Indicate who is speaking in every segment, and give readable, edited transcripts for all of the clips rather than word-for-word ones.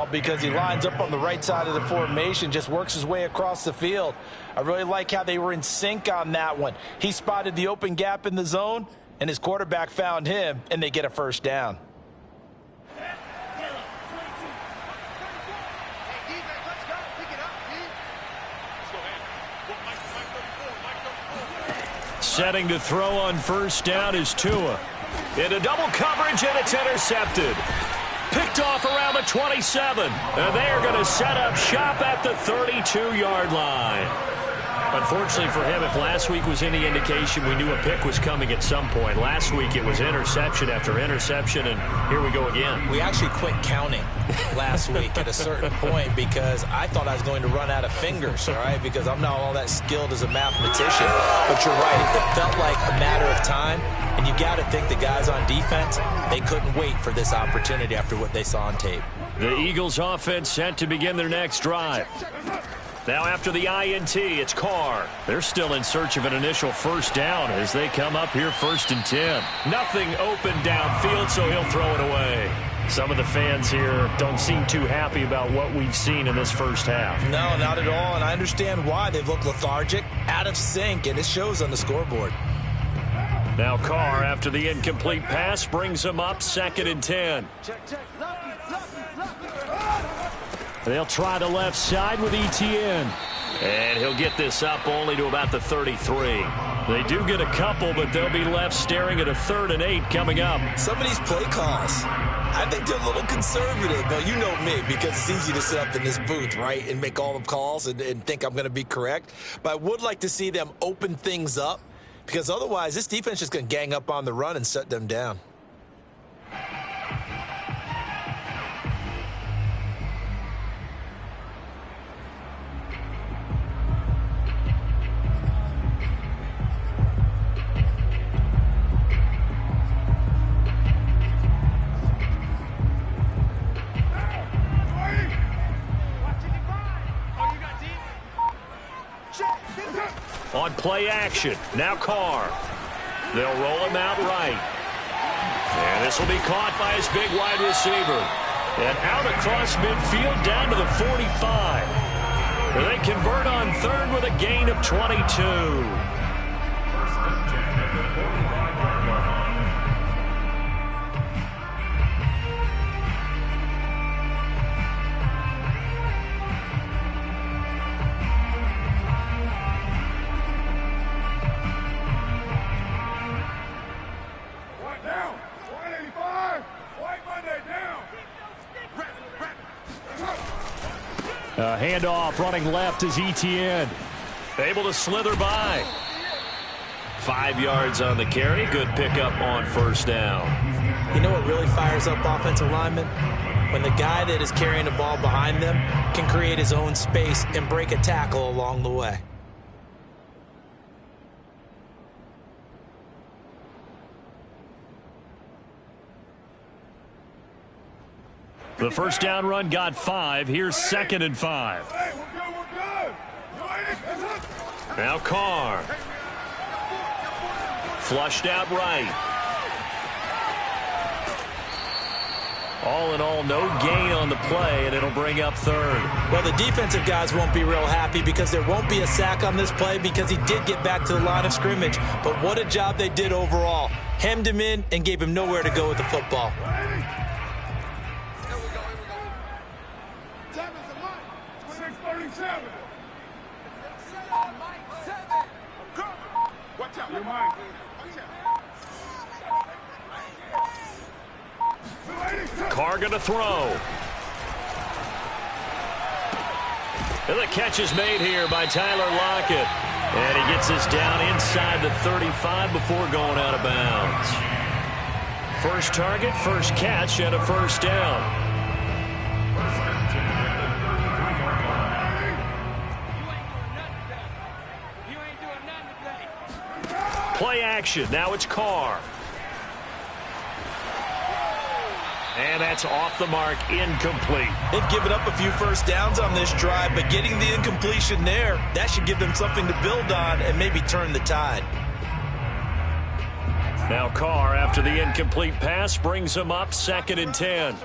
Speaker 1: because he lines up on the right side of the formation, just works his way across the field. I really like how they were in sync on that one. He spotted the open gap in the zone, and his quarterback found him, and they get a first down.
Speaker 2: Setting to throw on first down is Tua. Into double coverage, and it's intercepted. Picked off around the 27. And they are going to set up shop at the 32-yard line. Unfortunately for him, if last week was any indication, we knew a pick was coming at some point. Last week it was interception after interception, and here we go again.
Speaker 1: We actually quit counting last week at a certain point because I thought I was going to run out of fingers, all right, because I'm not all that skilled as a mathematician. But you're right, it felt like a matter of time, and you got to think the guys on defense, they couldn't wait for this opportunity after what they saw on tape.
Speaker 2: The Eagles offense set to begin their next drive. Now after the INT, it's Carr. They're still in search of an initial first down as they come up here 1st and 10. Nothing open downfield, so he'll throw it away. Some of the fans here don't seem too happy about what we've seen in this first half.
Speaker 1: No, not at all, and I understand why. They've looked lethargic, out of sync, and it shows on the scoreboard.
Speaker 2: Now Carr, after the incomplete pass, brings him up 2nd and 10. They'll try the left side with ETN. And he'll get this up only to about the 33. They do get a couple, but they'll be left staring at a 3rd and 8 coming up.
Speaker 1: Some of these play calls, I think they're a little conservative. But you know me, because it's easy to sit up in this booth, right, and make all the calls and think I'm going to be correct. But I would like to see them open things up, because otherwise this defense is just going to gang up on the run and shut them down.
Speaker 2: On play action, now Carr. They'll roll him out right. And this will be caught by his big wide receiver. And out across midfield down to the 45. They convert on 3rd with a gain of 22. Handoff running left is ETN. Able to slither by. 5 yards on the carry. Good pickup on first down.
Speaker 1: You know what really fires up offensive linemen? When the guy that is carrying the ball behind them can create his own space and break a tackle along the way.
Speaker 2: The first down run got 5. Here's 2nd and 5.
Speaker 3: Hey, we're good.
Speaker 2: Now Carr. Flushed out right. All in all, no gain on the play, and it'll bring up 3rd.
Speaker 1: Well, the defensive guys won't be real happy because there won't be a sack on this play because he did get back to the line of scrimmage. But what a job they did overall. Hemmed him in and gave him nowhere to go with the football.
Speaker 2: Carr going to throw. And the catch is made here by Tyler Lockett. And he gets this down inside the 35 before going out of bounds. First target, first catch, and a first down. Play action. Now it's Carr. And that's off the mark, incomplete.
Speaker 1: They've given up a few first downs on this drive, but getting the incompletion there, that should give them something to build on and maybe turn the tide.
Speaker 2: Now Carr, after the incomplete pass, brings him up 2nd and 10.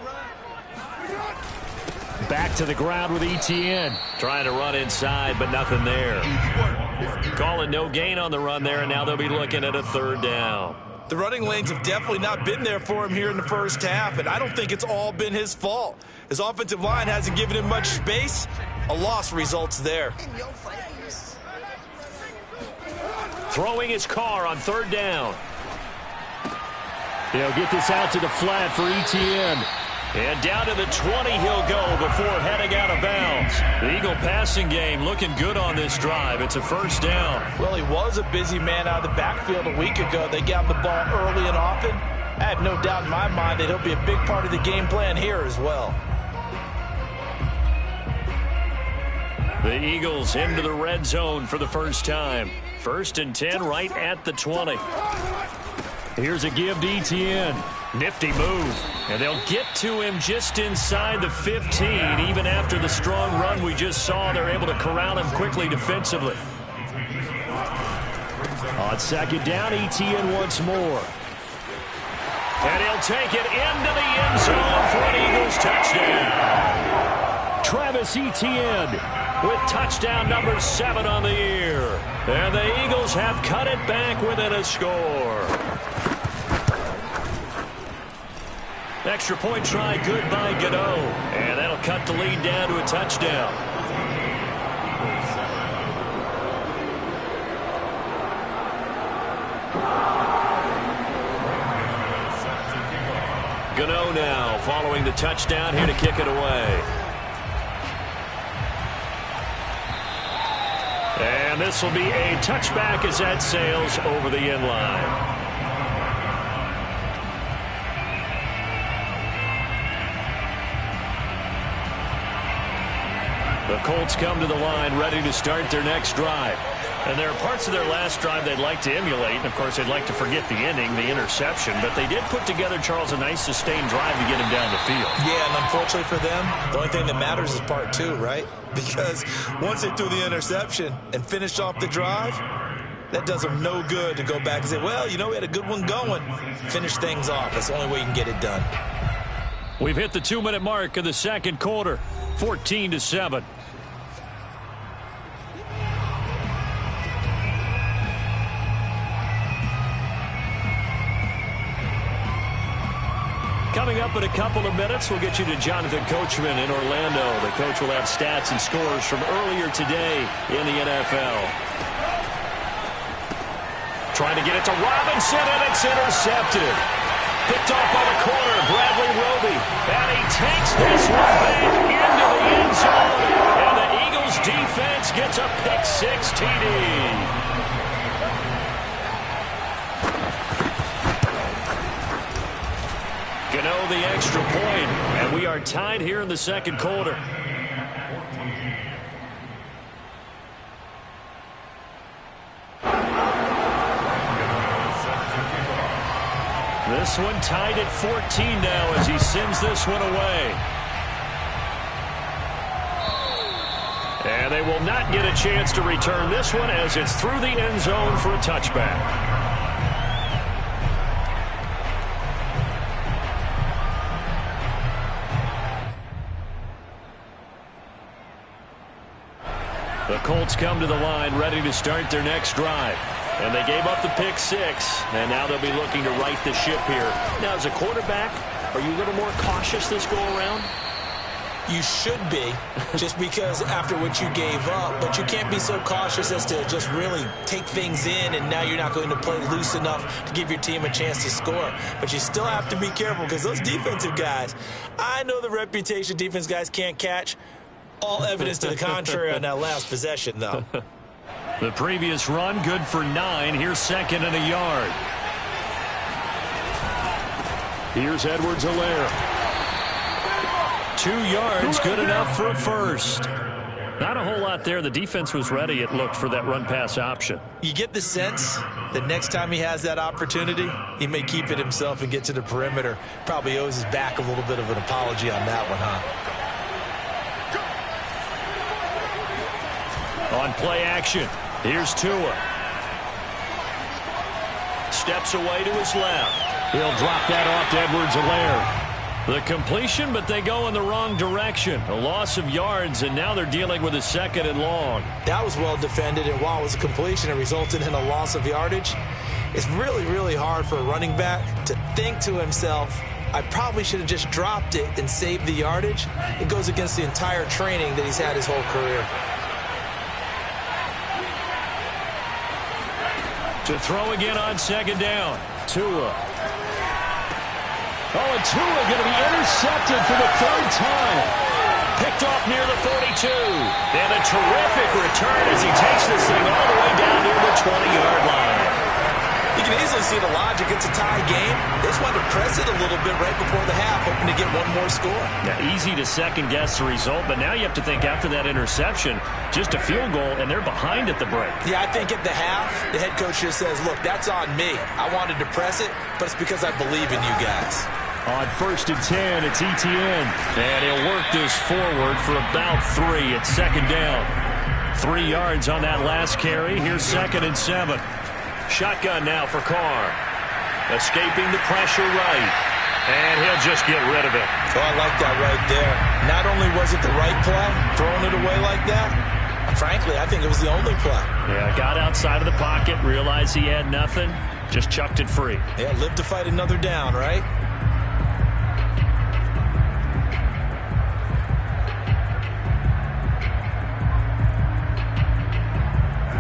Speaker 2: Back to the ground with ETN. Trying to run inside, but nothing there. Calling no gain on the run there, and now they'll be looking at a 3rd down.
Speaker 1: The running lanes have definitely not been there for him here in the first half, and I don't think it's all been his fault. His offensive line hasn't given him much space. A loss results there.
Speaker 2: Throwing his car on 3rd down. He'll get this out to the flat for ETN. And down to the 20 he'll go before heading out of bounds. The Eagle passing game looking good on this drive. It's a 1st down.
Speaker 1: Well, he was a busy man out of the backfield a week ago. They got him the ball early and often. I have no doubt in my mind that he'll be a big part of the game plan here as well.
Speaker 2: The Eagles into the red zone for the first time. 1st and 10 right at the 20. Here's a give to ETN. Nifty move. And they'll get to him just inside the 15. Even after the strong run we just saw, they're able to corral him quickly defensively. On 2nd down, ETN once more. And he'll take it into the end zone for an Eagles touchdown. Travis Etienne with touchdown number 7 on the year. And the Eagles have cut it back within a score. Extra point try good by Gano. And that'll cut the lead down to a touchdown. Gano now following the touchdown here to kick it away. And this will be a touchback as that sails over the end line. The Colts come to the line ready to start their next drive. And there are parts of their last drive they'd like to emulate. And, of course, they'd like to forget the ending, the interception. But they did put together, Charles, a nice sustained drive to get him down the field.
Speaker 1: Yeah, and unfortunately for them, the only thing that matters is part 2, right? Because once they threw the interception and finished off the drive, that does them no good to go back and say, well, you know, we had a good one going. Finish things off. That's the only way you can get it done.
Speaker 2: We've hit the 2-minute mark of the second quarter, 14-7. Coming up in a couple of minutes, we'll get you to Jonathan Coachman in Orlando. The coach will have stats and scores from earlier today in the NFL. Trying to get it to Robinson, and it's intercepted. Picked off by the corner, Bradley Roby. And he takes this one back into the end zone. And the Eagles defense gets a pick-6 TD. Gano the extra point, and we are tied here in the second quarter. This one tied at 14 now as he sends this one away. And they will not get a chance to return this one as it's through the end zone for a touchback. The Colts come to the line ready to start their next drive. And they gave up the pick-6, and now they'll be looking to right the ship here. Now, as a quarterback, are you a little more cautious this go-around?
Speaker 1: You should be, just because after what you gave up, but you can't be so cautious as to just really take things in, and now you're not going to play loose enough to give your team a chance to score. But you still have to be careful because those defensive guys, I know the reputation defense guys can't catch. All evidence to the contrary on that last possession, though.
Speaker 2: The previous run, good for 9. Here's 2nd and a yard. Here's Edwards-Helaire. 2 yards, good enough for a first. Not a whole lot there. The defense was ready, it looked, for that run-pass option.
Speaker 1: You get the sense that next time he has that opportunity, he may keep it himself and get to the perimeter. Probably owes his back a little bit of an apology on that one, huh?
Speaker 2: On play action, here's Tua. Steps away to his left. He'll drop that off to Edwards-Helaire. The completion, but they go in the wrong direction. A loss of yards, and now they're dealing with a 2nd and long.
Speaker 1: That was well defended, and while it was a completion, it resulted in a loss of yardage. It's really, really hard for a running back to think to himself, I probably should have just dropped it and saved the yardage. It goes against the entire training that he's had his whole career.
Speaker 2: To throw again on 2nd down. Tua. Oh, and Tua going to be intercepted for the 3rd time. Picked off near the 42. And a terrific return as he takes this thing all the way down near the 20-yard line.
Speaker 1: You can easily see the logic. It's a tie game. They just wanted to press it a little bit right before the half, hoping to get one more score.
Speaker 2: Now, easy to second-guess the result, but now you have to think after that interception, just a field goal, and they're behind at the break.
Speaker 1: Yeah, I think at the half, the head coach just says, look, that's on me. I wanted to press it, but it's because I believe in you guys.
Speaker 2: On 1st and 10, it's Etienne. And he'll work this forward for about 3 at 2nd down. 3 yards on that last carry. Here's 2nd and 7. Shotgun now for Carr. Escaping the pressure right. And he'll just get rid of it.
Speaker 1: Oh, I like that right there. Not only was it the right play, throwing it away like that, frankly, I think it was the only play.
Speaker 2: Yeah, got outside of the pocket, realized he had nothing, just chucked it free.
Speaker 1: Yeah, live to fight another down, right?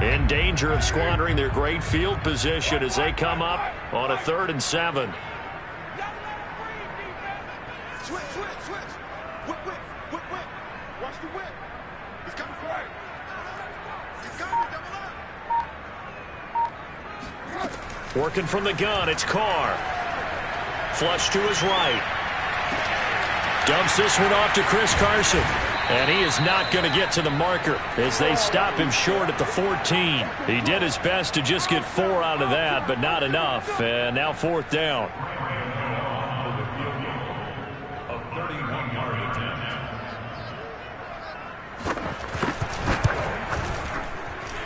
Speaker 2: In danger of squandering their great field position as they come up on a 3rd and 7.
Speaker 3: Switch. Whip. Watch the whip. He's coming for it. He's coming. Double up.
Speaker 2: Working from the gun, it's Carr. Flush to his right. Dumps this one off to Chris Carson. And he is not going to get to the marker as they stop him short at the 14. He did his best to just get 4 out of that, but not enough. And now 4th down.
Speaker 3: A 31-yard attempt.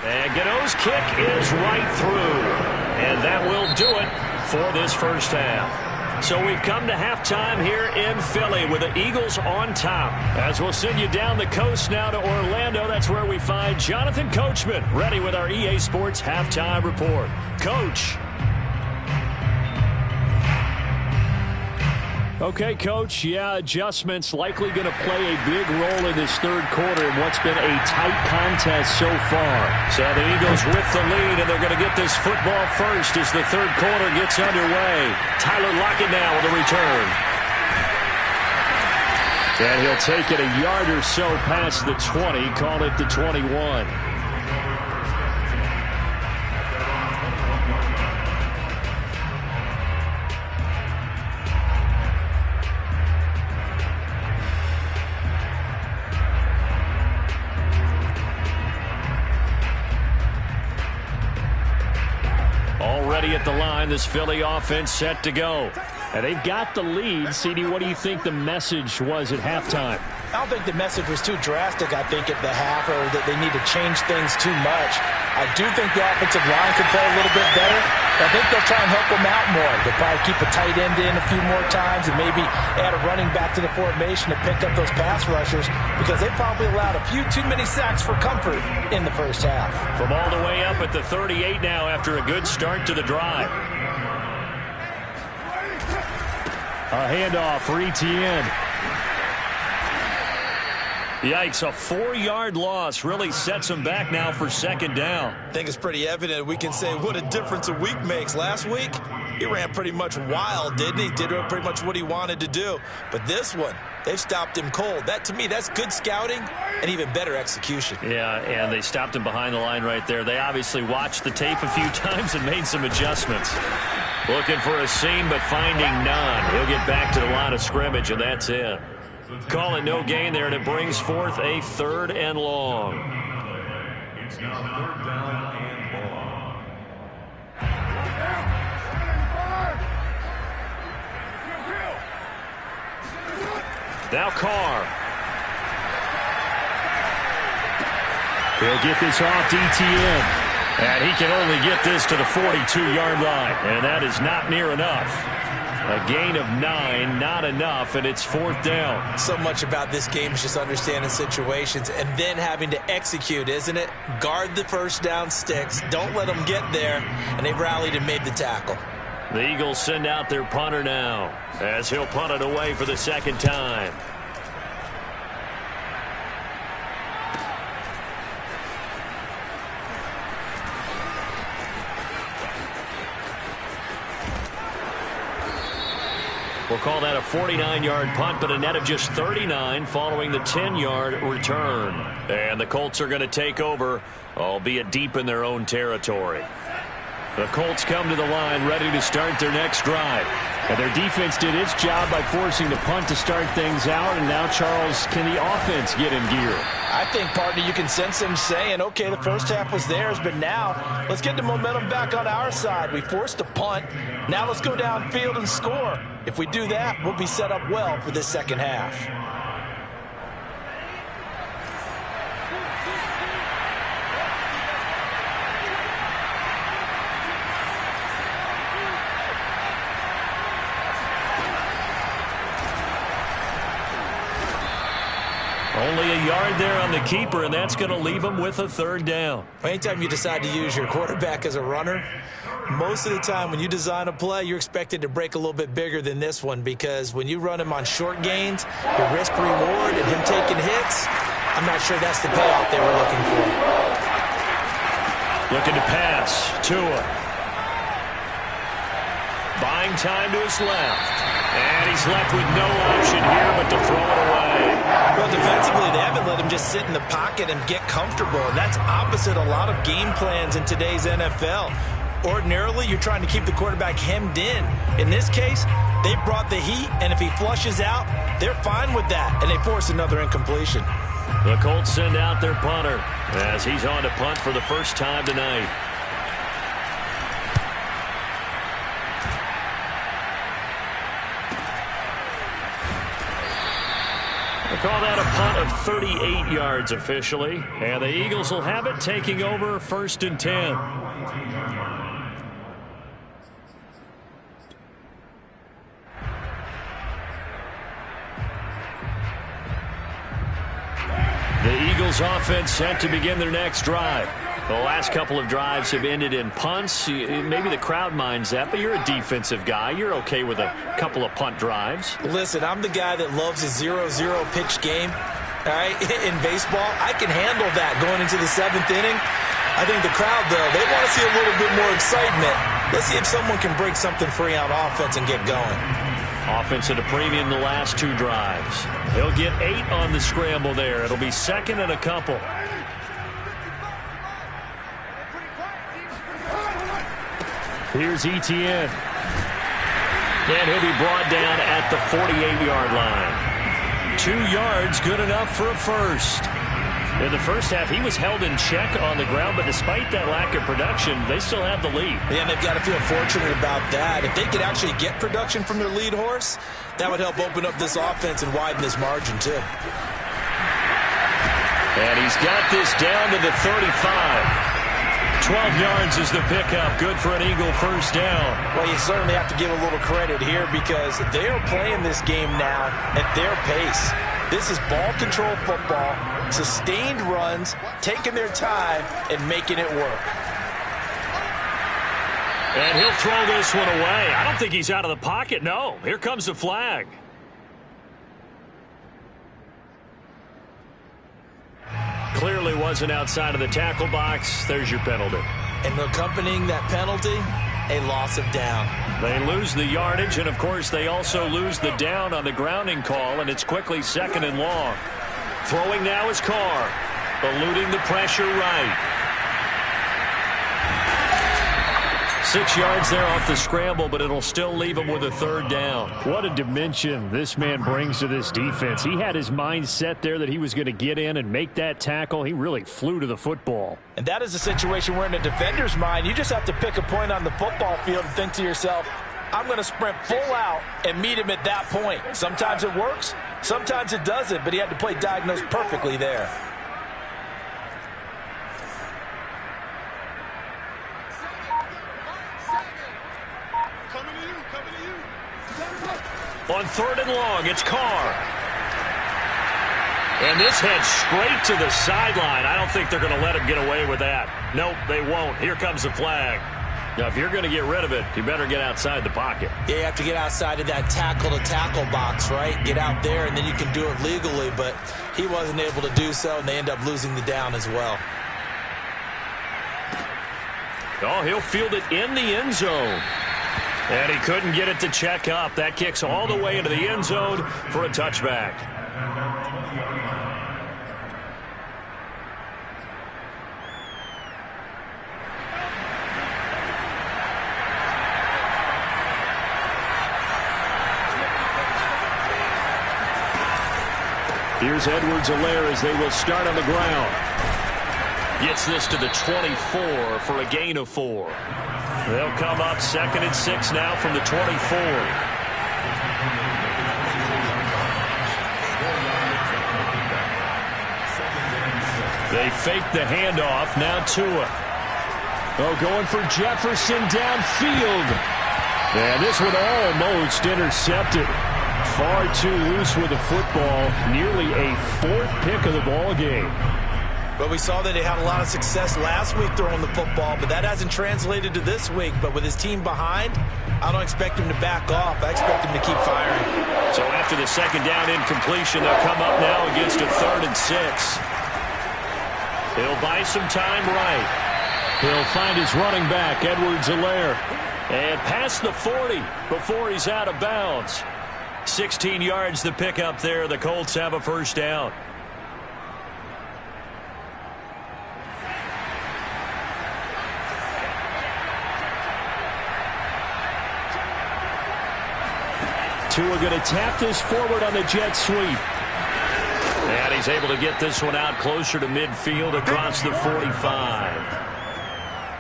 Speaker 2: And Gano's kick is right through. And that will do it for this first half. So we've come to halftime here in Philly with the Eagles on top. As we'll send you down the coast now to Orlando, that's where we find Jonathan Coachman ready with our EA Sports Halftime Report. Coach. Okay, Coach, yeah, adjustments likely going to play a big role in this 3rd quarter in what's been a tight contest so far. So the Eagles with the lead, and they're going to get this football first as the 3rd quarter gets underway. Tyler Lockett now with a return. And he'll take it a yard or so past the 20, call it the 21. Already at the line, this Philly offense set to go. And they've got the lead. CD, what do you think the message was at halftime?
Speaker 1: I don't think the message was too drastic, I think, at the half, or that they need to change things too much. I do think the offensive line can play a little bit better. I think they'll try and help them out more. They'll probably keep a tight end in a few more times and maybe add a running back to the formation to pick up those pass rushers because they probably allowed a few too many sacks for comfort in the first half.
Speaker 2: From all the way up at the 38 now after a good start to the drive. A handoff for Etienne. Yikes, a 4-yard loss really sets him back now for 2nd down.
Speaker 1: I think it's pretty evident. We can say what a difference a week makes. Last week, he ran pretty much wild, didn't he? Did pretty much what he wanted to do. But this one, they've stopped him cold. That, to me, that's good scouting and even better execution.
Speaker 2: Yeah, and they stopped him behind the line right there. They obviously watched the tape a few times and made some adjustments. Looking for a seam, but finding none. He'll get back to the line of scrimmage, and that's it. Call it no gain there, and it brings forth a 3rd and long.
Speaker 3: It's now 3rd down and long.
Speaker 2: Now Carr. He'll get this off to Etienne. And he can only get this to the 42-yard line, and that is not near enough. A gain of 9, not enough, and it's 4th down.
Speaker 1: So much about this game is just understanding situations and then having to execute, isn't it? Guard the first down sticks. Don't let them get there, and they rallied and made the tackle.
Speaker 2: The Eagles send out their punter now as he'll punt it away for the second time. We'll call that a 49-yard punt, but a net of just 39 following the 10-yard return. And the Colts are going to take over, albeit deep in their own territory. The Colts come to the line ready to start their next drive. And their defense did its job by forcing the punt to start things out. And now, Charles, can the offense get in gear?
Speaker 1: I think, partner, you can sense them saying, okay, the first half was theirs, but now let's get the momentum back on our side. We forced a punt. Now let's go downfield and score. If we do that, we'll be set up well for this second half.
Speaker 2: Only a yard there on the keeper, and that's going to leave him with a 3rd down.
Speaker 1: Anytime you decide to use your quarterback as a runner, most of the time when you design a play, you're expected to break a little bit bigger than this one, because when you run him on short gains, your risk-reward and him taking hits, I'm not sure that's the payoff they were looking for.
Speaker 2: Looking to pass. Tua. Buying time to his left. And he's left with no option here but to throw it away.
Speaker 1: Well, defensively, they haven't let him just sit in the pocket and get comfortable. And that's opposite a lot of game plans in today's NFL. Ordinarily, you're trying to keep the quarterback hemmed in. In this case, they brought the heat, and if he flushes out, they're fine with that, and they force another incompletion.
Speaker 2: The Colts send out their punter as he's on to punt for the first time tonight. We'll call that a punt of 38 yards officially. And the Eagles will have it, taking over 1st and 10. The Eagles offense set to begin their next drive. The last couple of drives have ended in punts. Maybe the crowd minds that, but you're a defensive guy. You're okay with a couple of punt drives.
Speaker 1: Listen, I'm the guy that loves a 0-0 pitch game. All right, in baseball, I can handle that going into the 7th inning. I think the crowd, though, they want to see a little bit more excitement. Let's see if someone can break something free on offense and get going.
Speaker 2: Offense at a premium the last 2 drives. He'll get 8 on the scramble there. It'll be 2nd and a couple. Here's Etienne. And he'll be brought down at the 48-yard line. 2 yards, good enough for a first. In the first half, he was held in check on the ground, but despite that lack of production, they still have the lead.
Speaker 1: Yeah, and they've got to feel fortunate about that. If they could actually get production from their lead horse, that would help open up this offense and widen this margin, too.
Speaker 2: And he's got this down to the 35. 12 yards is the pickup. Good for an Eagle first down.
Speaker 1: Well, you certainly have to give a little credit here because they are playing this game now at their pace. This is ball control football, sustained runs, taking their time, and making it work.
Speaker 2: And he'll throw this one away. I don't think he's out of the pocket. No, here comes the flag. Clearly wasn't outside of the tackle box. There's your penalty.
Speaker 1: And accompanying that penalty, a loss of down.
Speaker 2: They lose the yardage, and, of course, they also lose the down on the grounding call, and it's quickly 2nd and long. Throwing now is Carr, eluding the pressure right. 6 yards there off the scramble, but it'll still leave him with a 3rd down.
Speaker 4: What a dimension this man brings to this defense. He had his mind set there that he was going to get in and make that tackle. He really flew to the football.
Speaker 1: And that is a situation where in a defender's mind, you just have to pick a point on the football field and think to yourself, I'm going to sprint full out and meet him at that point. Sometimes it works, sometimes it doesn't, but he had to play diagnosed perfectly there.
Speaker 2: On 3rd and long, it's Carr. And this heads straight to the sideline. I don't think they're going to let him get away with that. Nope, they won't. Here comes the flag. Now, if you're going to get rid of it, you better get outside the pocket.
Speaker 1: Yeah, you have to get outside of that tackle-to-tackle box, right? Get out there, and then you can do it legally. But he wasn't able to do so, and they end up losing the down as well.
Speaker 2: Oh, he'll field it in the end zone. And he couldn't get it to check up. That kicks all the way into the end zone for a touchback.
Speaker 4: Here's Edwards-Helaire as they will start on the ground.
Speaker 2: Gets this to the 24 for a gain of 4. They'll come up 2nd and 6 now from the 24. They fake the handoff. Now Tua.
Speaker 4: Oh, going for Jefferson downfield. And this one almost intercepted. Far too loose with the football. Nearly a 4th pick of the ball game.
Speaker 1: But we saw that he had a lot of success last week throwing the football, but that hasn't translated to this week. But with his team behind, I don't expect him to back off. I expect him to keep firing.
Speaker 2: So after the 2nd down incompletion, they'll come up now against a 3rd and 6. He'll buy some time right.
Speaker 4: He'll find his running back, Edwards-Helaire.
Speaker 2: And past the 40 before he's out of bounds. 16 yards to pick up there. The Colts have a 1st down.
Speaker 4: Tua going to tap this forward on the jet sweep.
Speaker 2: And he's able to get this one out closer to midfield across the 45.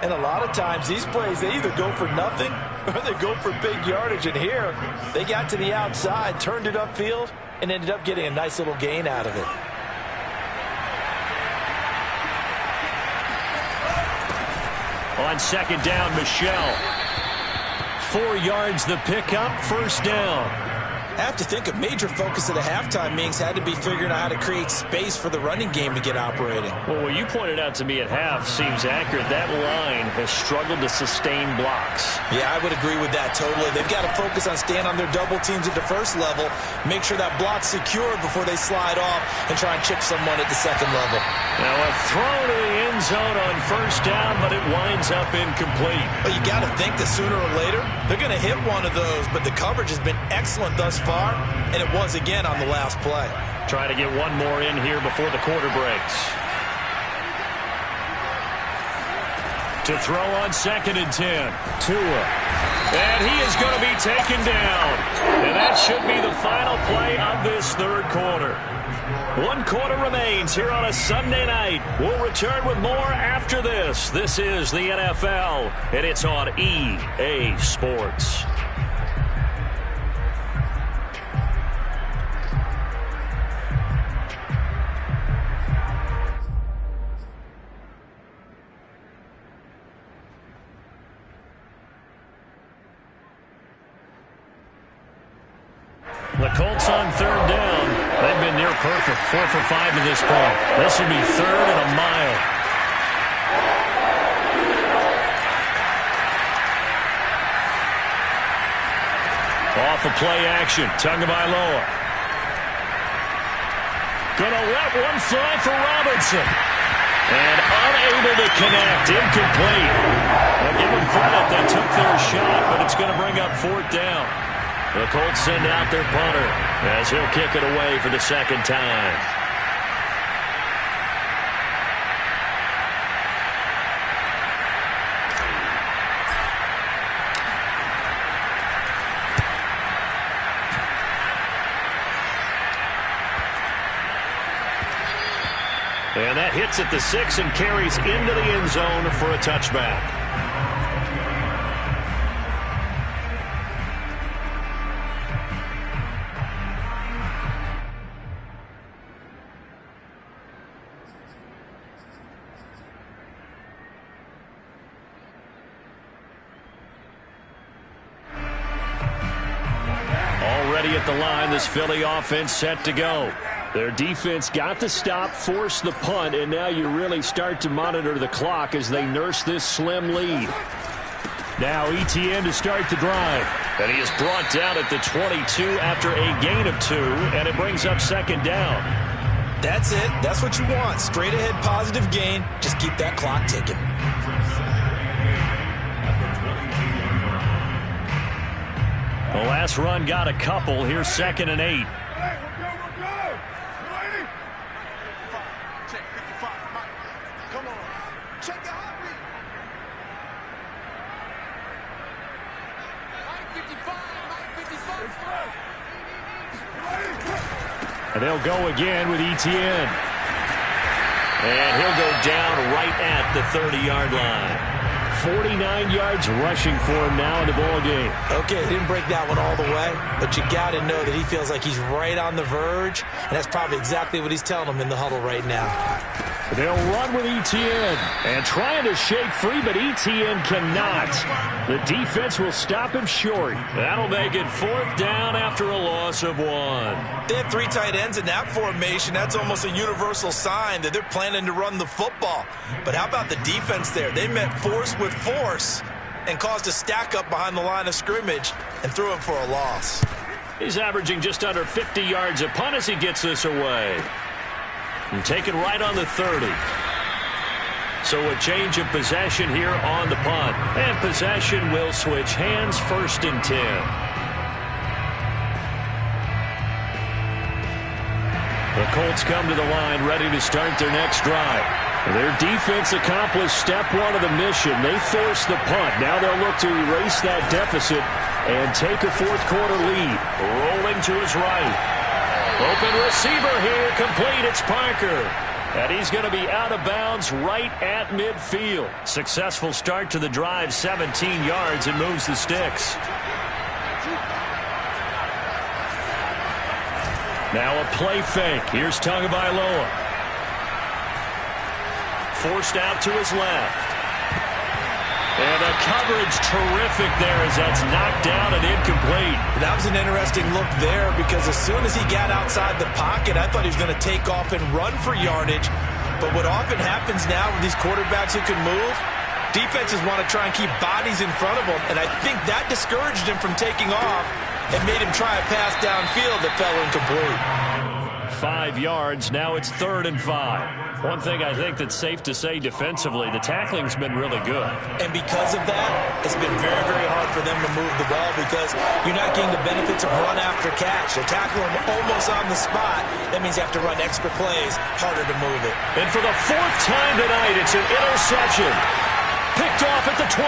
Speaker 1: And a lot of times these plays, they either go for nothing or they go for big yardage. And here, they got to the outside, turned it upfield, and ended up getting a nice little gain out of it.
Speaker 2: On 2nd down, Michelle. 4 yards the pickup, 1st down.
Speaker 1: I have to think a major focus of the halftime meetings had to be figuring out how to create space for the running game to get operating.
Speaker 2: Well, what you pointed out to me at half seems accurate. That line has struggled to sustain blocks.
Speaker 1: Yeah, I would agree with that totally. They've got to focus on staying on their double teams at the 1st level, make sure that block's secured before they slide off and try and chip someone at the 2nd level.
Speaker 2: Now a throw to the end zone on 1st down, but it winds up incomplete.
Speaker 1: But you got to think that sooner or later, they're going to hit one of those, but the coverage has been excellent thus far, and it was again on the last play.
Speaker 2: Try to get one more in here before the quarter breaks. To throw on 2nd and 10. Tua. And he is going to be taken down. And that should be the final play of this 3rd quarter. 1 quarter remains here on a Sunday night. We'll return with more after this. This is the NFL, and it's on EA Sports. The Colts on 3rd down. They've been near perfect. 4 for 5 to this point. This will be 3rd and a mile. Off of play action. Tagovailoa. Gonna let one fly for Robinson. And unable to connect. Incomplete. Well, give them credit. They took their shot, but it's going to bring up 4th down. The Colts send out their punter as he'll kick it away for the 2nd time. And that hits at the 6 and carries into the end zone for a touchback. at the line. This Philly offense set to go. Their defense got the stop, forced the punt, and now you really start to monitor the clock as they nurse this slim lead. Now ETN to start the drive. And he is brought down at the 22 after a gain of 2, and it brings up second down.
Speaker 1: That's it. That's what you want. Straight ahead positive gain. Just keep that clock ticking.
Speaker 2: The last run got a couple. Here's 2nd and 8. And they'll go again with ETN. And he'll go down right at the 30-yard line. 49 yards rushing for him now in the ball game.
Speaker 1: Okay, he didn't break that one all the way, but you got to know that he feels like he's right on the verge, and that's probably exactly what he's telling him in the huddle right now.
Speaker 2: They'll run with ETN and trying to shake free, but ETN cannot. The defense will stop him short. That'll make it 4th down after a loss of 1.
Speaker 1: They have 3 tight ends in that formation. That's almost a universal sign that they're planning to run the football. But how about the defense there? They met force with force and caused a stack up behind the line of scrimmage and threw him for a loss.
Speaker 2: He's averaging just under 50 yards a punt as he gets this away. And taken right on the 30. So a change of possession here on the punt. And possession will switch hands, 1st and 10. The Colts come to the line ready to start their next drive. Their defense accomplished step 1 of the mission. They forced the punt. Now they'll look to erase that deficit and take a 4th quarter lead. Rolling to his right. Open receiver here, complete, it's Parker. And he's going to be out of bounds right at midfield. Successful start to the drive, 17 yards, and moves the sticks. Now a play fake. Here's Tagovailoa. Forced out to his left. And the coverage terrific there as that's knocked down and incomplete.
Speaker 1: That was an interesting look there because as soon as he got outside the pocket, I thought he was going to take off and run for yardage. But what often happens now with these quarterbacks who can move, defenses want to try and keep bodies in front of them. And I think that discouraged him from taking off and made him try a pass downfield that fell incomplete.
Speaker 2: 5 yards. Now it's 3rd and 5. One thing I think that's safe to say defensively, the tackling's been really good.
Speaker 1: And because of that, it's been very, very hard for them to move the ball because you're not getting the benefits of run after catch. They tackle them almost on the spot. That means you have to run extra plays, harder to move it.
Speaker 2: And for the 4th time tonight, it's an interception. Picked off at the 28.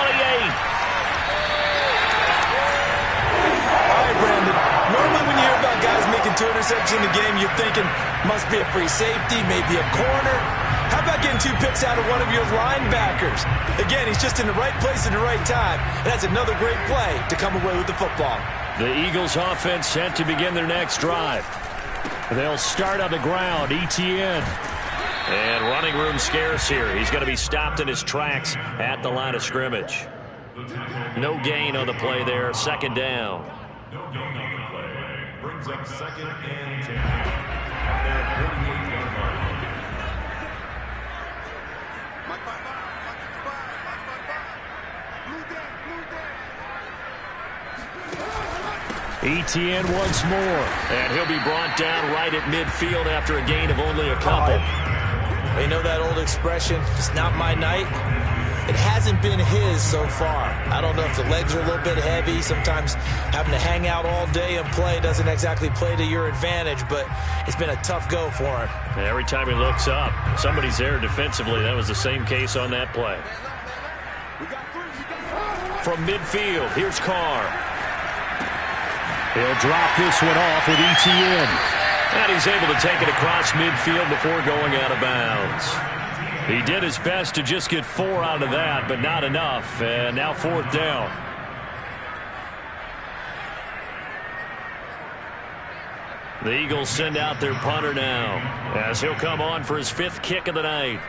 Speaker 1: All right, Brandon. Normally when you hear about guys making 2 interceptions in the game, you're thinking must be a free safety, maybe a corner. How about getting 2 picks out of one of your linebackers? Again, he's just in the right place at the right time. And that's another great play to come away with the football.
Speaker 2: The Eagles offense set to begin their next drive. They'll start on the ground, ETN. And running room scarce here. He's going to be stopped in his tracks at the line of scrimmage. No gain on the play there, 2nd down.
Speaker 3: No gain on the play. Brings up 2nd and 10. At their 48-yard line.
Speaker 2: ETN once more. And he'll be brought down right at midfield after a gain of only a couple.
Speaker 1: You know that old expression, it's not my night? It hasn't been his so far. I don't know if the legs are a little bit heavy. Sometimes having to hang out all day and play doesn't exactly play to your advantage, but it's been a tough go for him.
Speaker 2: Every time he looks up, somebody's there defensively. That was the same case on that play. From midfield, here's Carr. He'll drop this one off with ETN. And he's able to take it across midfield before going out of bounds. He did his best to just get 4 out of that, but not enough. And now 4th down. The Eagles send out their punter now as he'll come on for his 5th kick of the night.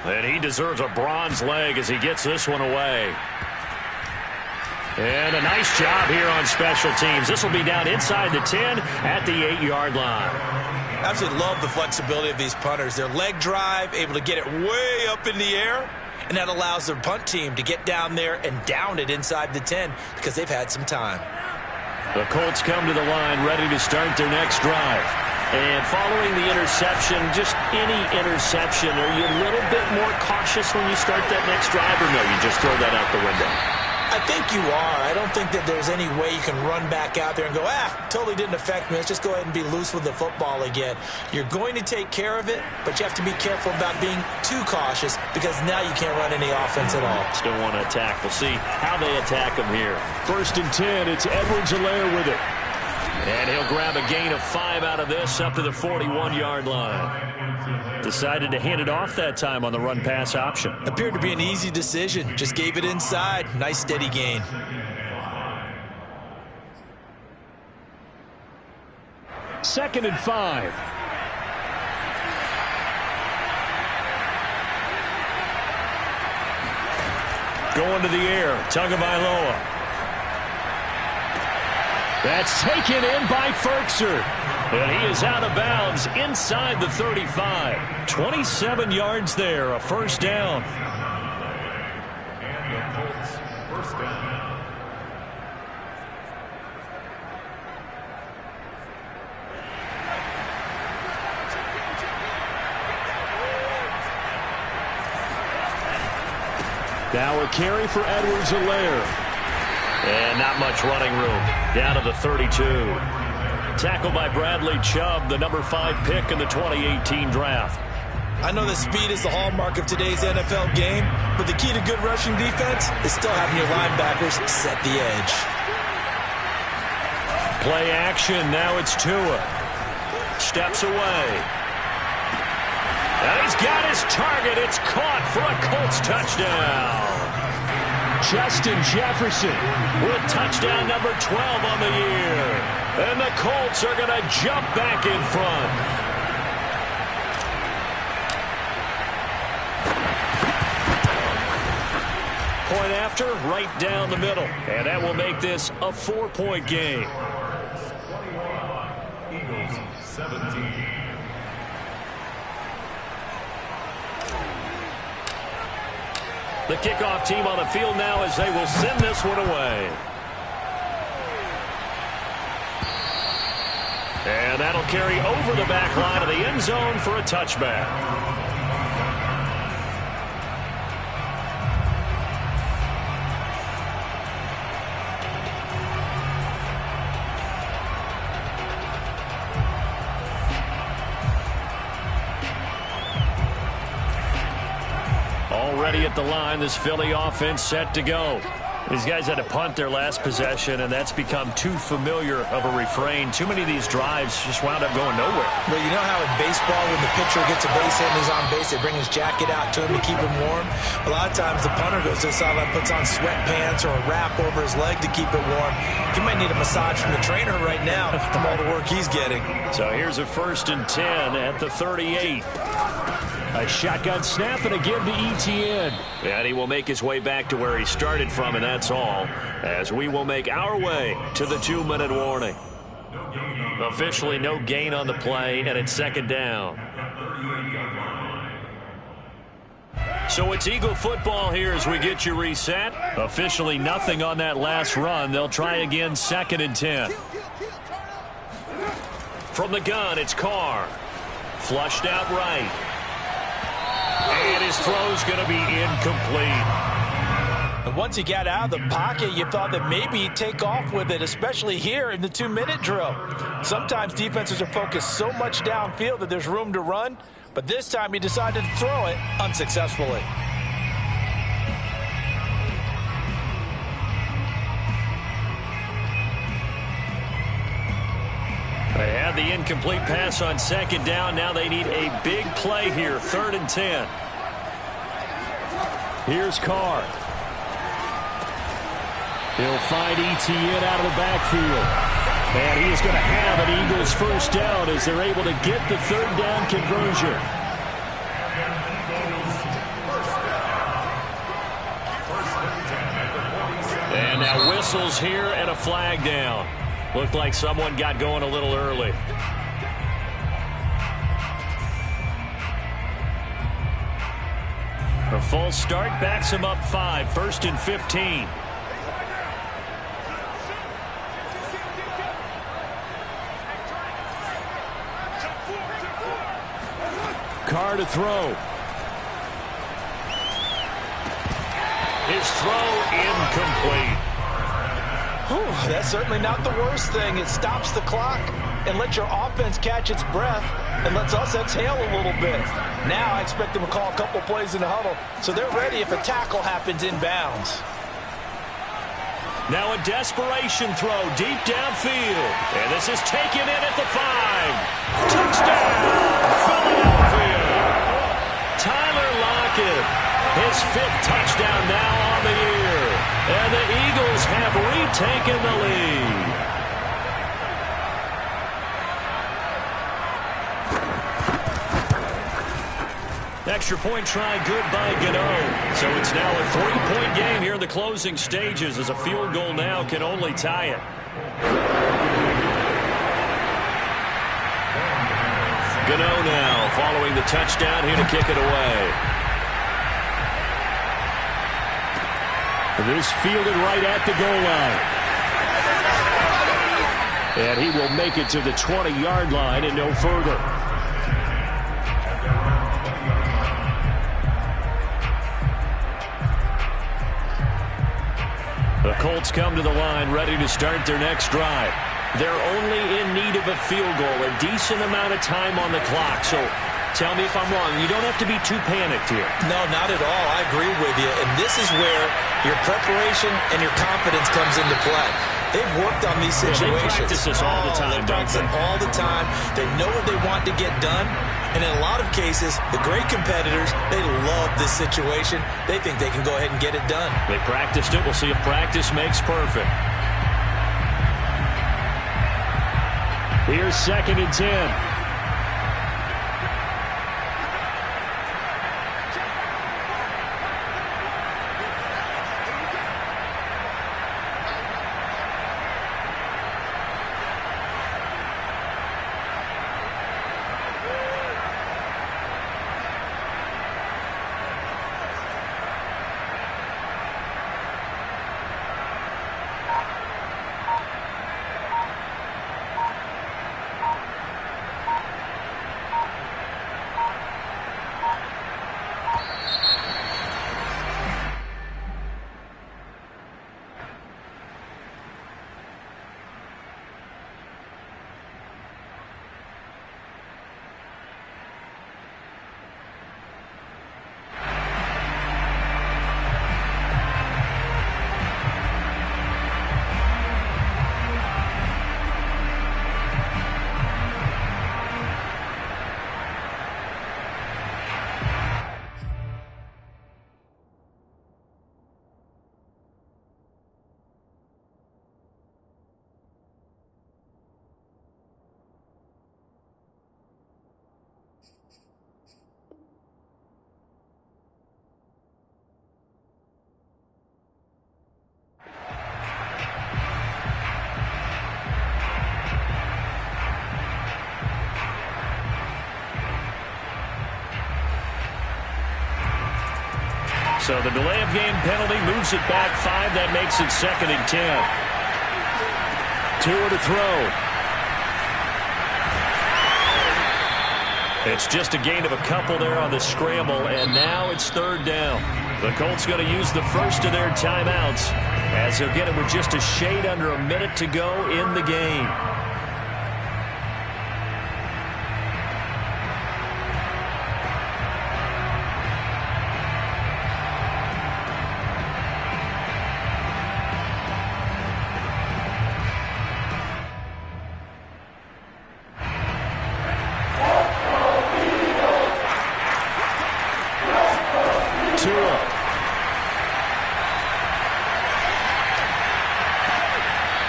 Speaker 2: And he deserves a bronze leg as he gets this one away. And a nice job here on special teams. This will be down inside the 10 at the 8-yard line.
Speaker 1: Absolutely love the flexibility of these punters. Their leg drive, able to get it way up in the air, and that allows their punt team to get down there and down it inside the 10 because they've had some time.
Speaker 2: The Colts come to the line ready to start their next drive. And following the interception, just any interception, are you a little bit more cautious when you start that next drive, or no, you just throw that out the window?
Speaker 1: I think you are. I don't think that there's any way you can run back out there and go, totally didn't affect me. Let's just go ahead and be loose with the football again. You're going to take care of it, but you have to be careful about being too cautious because now you can't run any offense at all.
Speaker 2: Still want to attack. We'll see how they attack them here.
Speaker 4: 1st and 10. It's Edwards-Helaire with it.
Speaker 2: And he'll grab a gain of 5 out of this up to the 41-yard line. Decided to hand it off that time on the run-pass option.
Speaker 1: Appeared to be an easy decision. Just gave it inside. Nice steady gain.
Speaker 4: Second and 5.
Speaker 2: Going to the air. Tagovailoa.
Speaker 4: That's taken in by Ferkser.
Speaker 2: And he is out of bounds inside the 35. 27 yards there, a first down.
Speaker 3: And the Colts, first down.
Speaker 4: Now a carry for Edwards-Helaire.
Speaker 2: And not much running room. Down to the 32. Tackled by Bradley Chubb, the number 5 pick in the 2018 draft.
Speaker 1: I know that speed is the hallmark of today's NFL game, but the key to good rushing defense is still having your linebackers set the edge.
Speaker 2: Play action. Now it's Tua. Steps away. And he's got his target. It's caught for a Colts touchdown.
Speaker 4: Justin Jefferson
Speaker 2: with touchdown number 12 on the year. And the Colts are going to jump back in front. Point after, right down the middle. And that will make this a 4-point game.
Speaker 3: 21, Eagles 17.
Speaker 2: The kickoff team on the field now as they will send this one away. And that'll carry over the back line of the end zone for a touchback. Already at the line, this Philly offense set to go. These guys had to punt their last possession, and that's become too familiar of a refrain. Too many of these drives just wound up going nowhere.
Speaker 1: But you know how in baseball, when the pitcher gets a base hit and he's on base, they bring his jacket out to him to keep him warm? A lot of times the punter goes to the sideline, puts on sweatpants or a wrap over his leg to keep it warm. He might need a massage from the trainer right now from all the work he's getting.
Speaker 2: So here's a 1st and 10 at the 38.
Speaker 4: A shotgun snap and a give to Etienne.
Speaker 2: And he will make his way back to where he started from, and that's all, as we will make our way to the 2-minute warning. Officially no gain on the play, and it's 2nd down. So it's Eagle football here as we get you reset. Officially nothing on that last run. They'll try again 2nd and 10. From the gun, it's Carr. Flushed out right. And his throw's going to be incomplete.
Speaker 1: And once he got out of the pocket, you thought that maybe he'd take off with it, especially here in the 2-minute drill. Sometimes defenses are focused so much downfield that there's room to run, but this time he decided to throw it unsuccessfully.
Speaker 2: They had the incomplete pass on 2nd down. Now they need a big play here, 3rd and 10.
Speaker 4: Here's Carr. He'll find Etienne out of the backfield. And he is going to have an Eagles first down as they're able to get the 3rd down conversion.
Speaker 2: whistles here and a flag down. Looked like someone got going a little early. A false start backs him up 5, 1st and 15.
Speaker 4: Carr to throw.
Speaker 2: His throw incomplete.
Speaker 1: Whew, that's certainly not the worst thing. It stops the clock and lets your offense catch its breath and lets us exhale a little bit. Now I expect them to call a couple plays in the huddle so they're ready if a tackle happens inbounds.
Speaker 2: Now a desperation throw deep downfield. And this is taken in at the 5. Touchdown, Philadelphia. Tyler Lockett, his 5th touchdown now on the year. And the Eagles have retaken the lead. Extra point try good by Gano. So it's now a 3-point game here in the closing stages as a field goal now can only tie it. Gano now following the touchdown here to kick it away.
Speaker 4: This fielded right at the goal line. And he will make it to the 20-yard line and no further.
Speaker 2: The Colts come to the line ready to start their next drive. They're only in need of a field goal, a decent amount of time on the clock. So tell me if I'm wrong. You don't have to be too panicked here.
Speaker 1: No, not at all. I agree with you. And this is where your preparation and your confidence comes into play. They've worked on these situations.
Speaker 2: They practice this all the time,
Speaker 1: they practice it all the time. They know what they want to get done. And in a lot of cases, the great competitors, they love this situation. They think they can go ahead and get it done.
Speaker 2: They practiced it. We'll see if practice makes perfect.
Speaker 4: Here's 2nd and 10.
Speaker 2: So the delay of game penalty moves it back 5. That makes it 2nd and 10.
Speaker 4: Tua to throw.
Speaker 2: It's just a gain of a couple there on the scramble, and now it's 3rd down. The Colts going to use the first of their timeouts as they'll get it with just a shade under a minute to go in the game.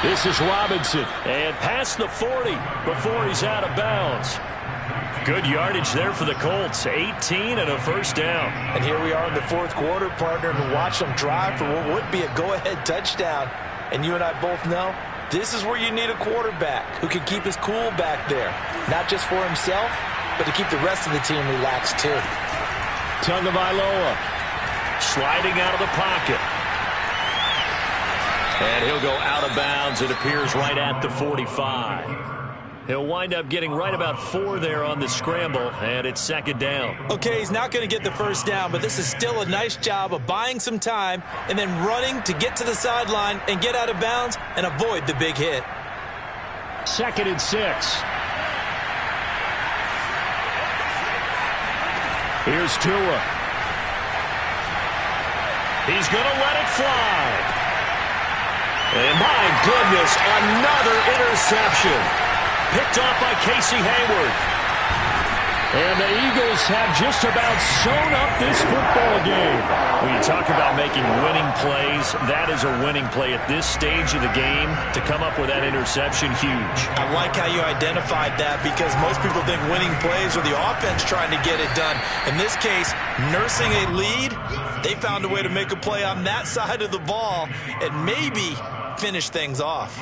Speaker 4: This is Robinson.
Speaker 2: And past the 40 before he's out of bounds. Good yardage there for the Colts. 18 and a 1st down.
Speaker 1: And here we are in the 4th quarter, partner, and watch them drive for what would be a go-ahead touchdown. And you and I both know this is where you need a quarterback who can keep his cool back there. Not just for himself, but to keep the rest of the team relaxed too.
Speaker 2: Tagovailoa sliding out of the pocket. And he'll go out of bounds. It appears right at the 45. He'll wind up getting right about 4 there on the scramble, and it's second down.
Speaker 1: Okay, he's not going to get the first down, but this is still a nice job of buying some time and then running to get to the sideline and get out of bounds and avoid the big hit.
Speaker 4: 2nd and 6. Here's Tua.
Speaker 2: He's going to let it fly. And my goodness, another interception. Picked off by Casey Hayward.
Speaker 4: And the Eagles have just about sewn up this football game.
Speaker 2: When you talk about making winning plays, that is a winning play at this stage of the game. To come up with that interception, huge.
Speaker 1: I like how you identified that because most people think winning plays are the offense trying to get it done. In this case, nursing a lead, they found a way to make a play on that side of the ball and maybe finish things off.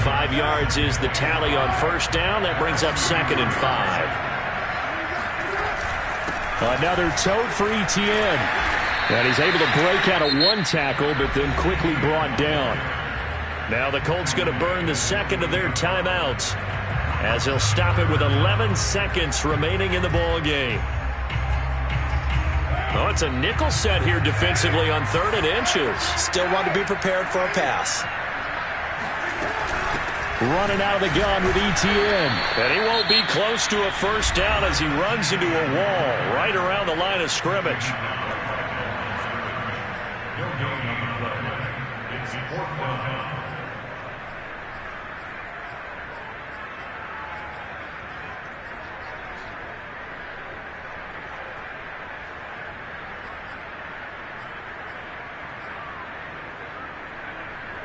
Speaker 2: 5 yards is the tally on first down. That brings up 2nd and 5.
Speaker 4: Another tote for Etienne. And he's able to break out of 1 tackle, but then quickly brought down.
Speaker 2: Now the Colts going to burn the second of their timeouts as he'll stop it with 11 seconds remaining in the ball game. Oh, it's a nickel set here defensively on 3rd and inches.
Speaker 1: Still want to be prepared for a pass.
Speaker 4: Running out of the gun with Etienne.
Speaker 2: And he won't be close to a first down as he runs into a wall right around the line of scrimmage.
Speaker 3: It's 4th down.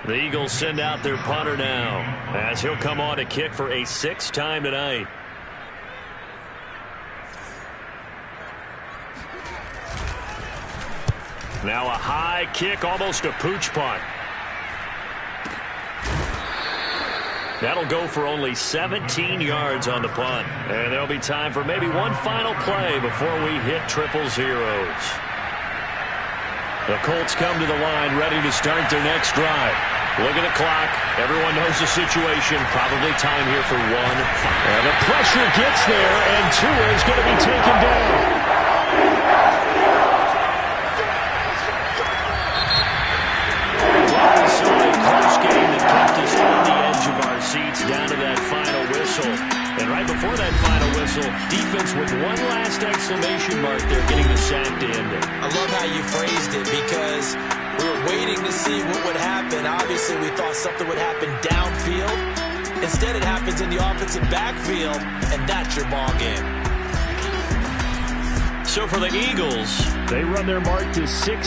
Speaker 2: The Eagles send out their punter now as he'll come on to kick for a 6th time tonight. Now a high kick, almost a pooch punt. That'll go for only 17 yards on the punt. And there'll be time for maybe one final play before we hit triple zeros. The Colts come to the line ready to start their next drive. Look at the clock. Everyone knows the situation. Probably time here for one.
Speaker 4: And the pressure gets there, and Tua is going to be taken down.
Speaker 2: Well, we saw a close game that kept us on the edge of our seats down to that final whistle. And right before that final whistle, defense with one last exclamation mark there, getting the sack to end it.
Speaker 1: I love how you phrased it because we were waiting to see what would happen. Obviously, we thought something would happen downfield. Instead, it happens in the offensive backfield, and that's your ball game.
Speaker 2: So for the Eagles,
Speaker 4: they run their mark to 6